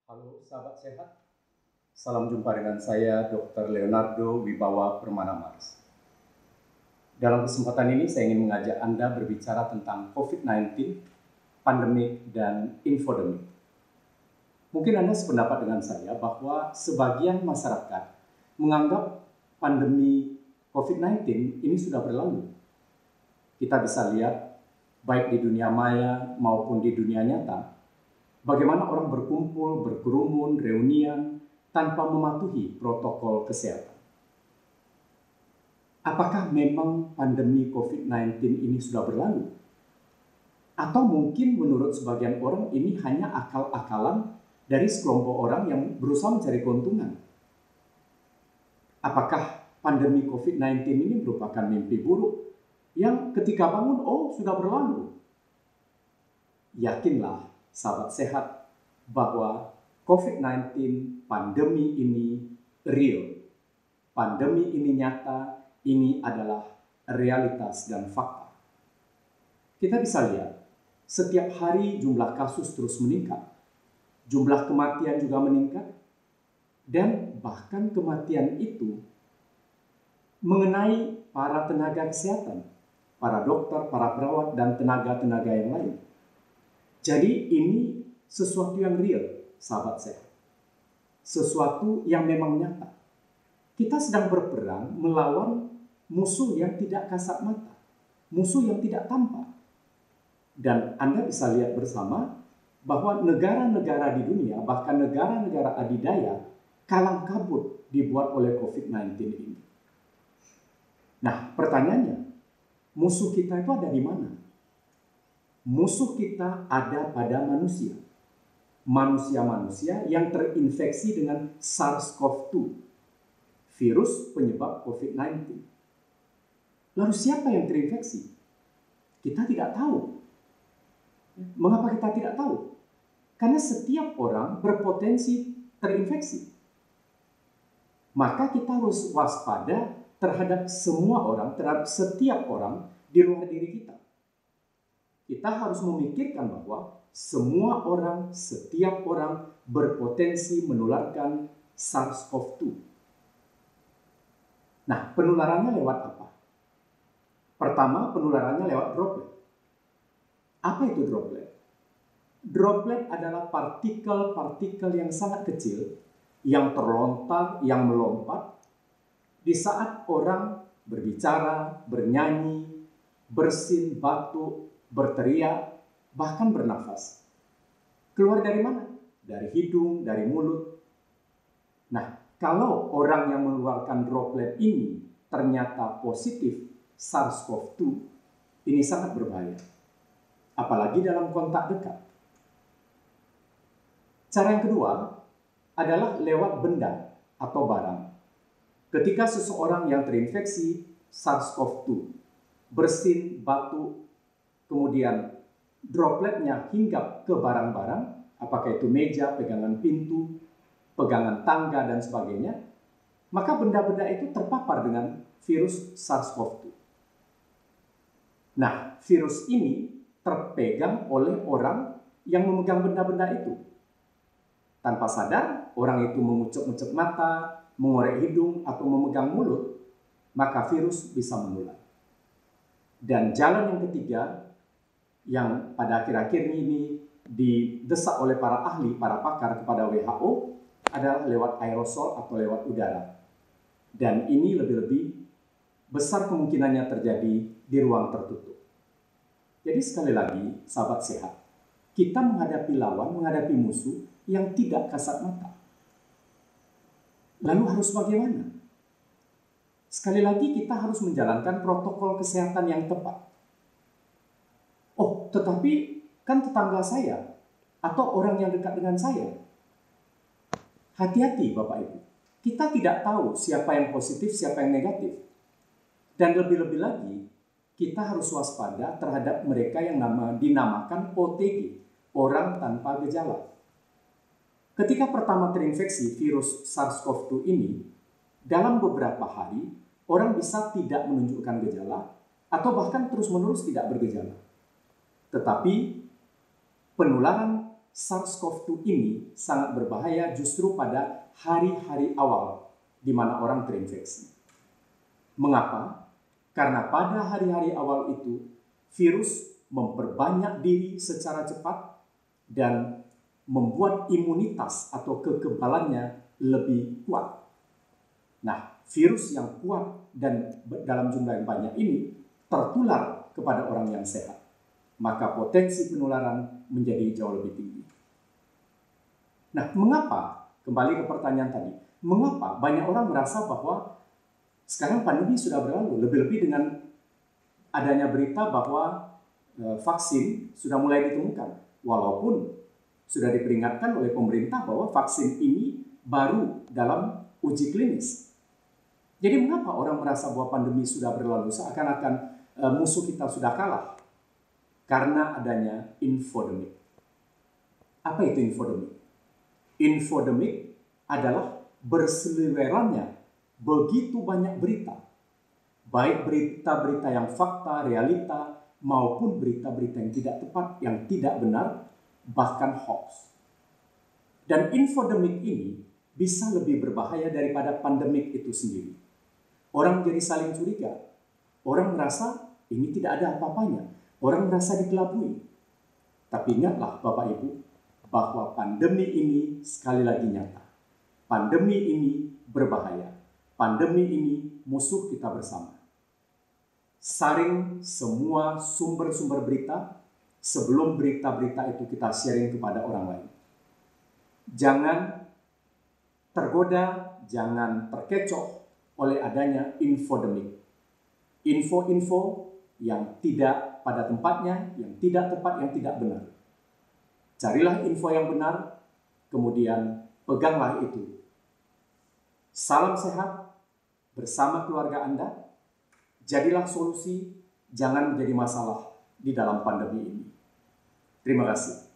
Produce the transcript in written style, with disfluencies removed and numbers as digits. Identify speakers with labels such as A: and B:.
A: Halo sahabat sehat, salam jumpa dengan saya Dr. Leonardo Wibawa Permana Mars. Dalam kesempatan ini saya ingin mengajak Anda berbicara tentang COVID-19, pandemik, dan infodemik. Mungkin Anda sependapat dengan saya bahwa sebagian masyarakat menganggap pandemi COVID-19 ini sudah berlalu. Kita bisa lihat baik di dunia maya maupun di dunia nyata, bagaimana orang berkumpul, berkerumun, reunian, tanpa mematuhi protokol kesehatan. Apakah memang pandemi COVID-19 ini sudah berlalu? Atau mungkin menurut sebagian orang ini hanya akal-akalan dari sekelompok orang yang berusaha mencari keuntungan? Apakah pandemi COVID-19 ini merupakan mimpi buruk yang ketika bangun, sudah berlalu? Yakinlah, sahabat sehat, bahwa COVID-19 pandemi ini real. Pandemi ini nyata, ini adalah realitas dan fakta. Kita bisa lihat, setiap hari jumlah kasus terus meningkat. Jumlah kematian juga meningkat. Dan bahkan kematian itu mengenai para tenaga kesehatan, para dokter, para perawat, dan tenaga-tenaga yang lain. Jadi ini sesuatu yang real, sahabat sehat. Sesuatu yang memang nyata. Kita sedang berperang melawan musuh yang tidak kasat mata. Musuh yang tidak tampak. Dan Anda bisa lihat bersama bahwa negara-negara di dunia, bahkan negara-negara adidaya, kalang kabut dibuat oleh COVID-19 ini. Nah, pertanyaannya, musuh kita itu ada di mana? Musuh kita ada pada manusia. Manusia-manusia yang terinfeksi dengan SARS-CoV-2, virus penyebab COVID-19. Lalu siapa yang terinfeksi? Kita tidak tahu. Mengapa kita tidak tahu? Karena setiap orang berpotensi terinfeksi. Maka kita harus waspada terhadap semua orang, terhadap setiap orang di luar diri kita. Kita harus memikirkan bahwa semua orang, setiap orang berpotensi menularkan SARS-CoV-2. Nah, penularannya lewat apa? Pertama, penularannya lewat droplet. Apa itu droplet? Droplet adalah partikel-partikel yang sangat kecil yang terlontar, yang melompat di saat orang berbicara, bernyanyi, bersin, batuk, berteriak, bahkan bernafas. Keluar dari mana? Dari hidung, dari mulut. Nah, kalau orang yang mengeluarkan droplet ini ternyata positif SARS-CoV-2, ini sangat berbahaya. Apalagi dalam kontak dekat. Cara yang kedua adalah lewat benda atau barang. Ketika seseorang yang terinfeksi SARS-CoV-2 bersin, batuk, kemudian dropletnya hinggap ke barang-barang, apakah itu meja, pegangan pintu, pegangan tangga, dan sebagainya, maka benda-benda itu terpapar dengan virus SARS-CoV-2. Nah, virus ini terpegang oleh orang yang memegang benda-benda itu. Tanpa sadar, orang itu mengucuk-ngucuk mata, mengorek hidung, atau memegang mulut, maka virus bisa menular. Dan jalan yang ketiga, yang pada akhir-akhir ini didesak oleh para ahli, para pakar kepada WHO, adalah lewat aerosol atau lewat udara. Dan ini lebih-lebih besar kemungkinannya terjadi di ruang tertutup. Jadi sekali lagi, sahabat sehat, kita menghadapi lawan, menghadapi musuh yang tidak kasat mata. Lalu harus bagaimana? Sekali lagi kita harus menjalankan protokol kesehatan yang tepat. Tetapi kan tetangga saya atau orang yang dekat dengan saya. Hati-hati Bapak Ibu. Kita tidak tahu siapa yang positif, siapa yang negatif. Dan lebih-lebih lagi, kita harus waspada terhadap mereka yang dinamakan OTG, orang tanpa gejala. Ketika pertama terinfeksi virus SARS-CoV-2 ini, dalam beberapa hari, orang bisa tidak menunjukkan gejala atau bahkan terus-menerus tidak bergejala. Tetapi penularan SARS-CoV-2 ini sangat berbahaya justru pada hari-hari awal di mana orang terinfeksi. Mengapa? Karena pada hari-hari awal itu virus memperbanyak diri secara cepat dan membuat imunitas atau kekebalannya lebih kuat. Nah, virus yang kuat dan dalam jumlah yang banyak ini tertular kepada orang yang sehat. Maka potensi penularan menjadi jauh lebih tinggi. Nah, mengapa? Kembali ke pertanyaan tadi. Mengapa banyak orang merasa bahwa sekarang pandemi sudah berlalu, lebih-lebih dengan adanya berita bahwa vaksin sudah mulai ditemukan, walaupun sudah diperingatkan oleh pemerintah bahwa vaksin ini baru dalam uji klinis. Jadi mengapa orang merasa bahwa pandemi sudah berlalu, seakan-akan musuh kita sudah kalah? Karena adanya infodemik. Apa itu infodemik? Infodemik adalah berseliwerannya begitu banyak berita, baik berita-berita yang fakta, realita, maupun berita-berita yang tidak tepat, yang tidak benar, bahkan hoax. Dan infodemik ini bisa lebih berbahaya daripada pandemik itu sendiri. Orang jadi saling curiga. Orang merasa ini tidak ada apa-apanya. Orang merasa dikelabui. Tapi ingatlah Bapak Ibu, bahwa pandemi ini sekali lagi nyata. Pandemi ini berbahaya. Pandemi ini musuh kita bersama. Saring semua sumber-sumber berita sebelum berita-berita itu kita sharing kepada orang lain. Jangan tergoda, jangan terkecoh oleh adanya infodemik. Info-info yang tidak pada tempatnya, yang tidak tepat, yang tidak benar. Carilah info yang benar, kemudian peganglah itu. Salam sehat bersama keluarga Anda. Jadilah solusi, jangan menjadi masalah di dalam pandemi ini. Terima kasih.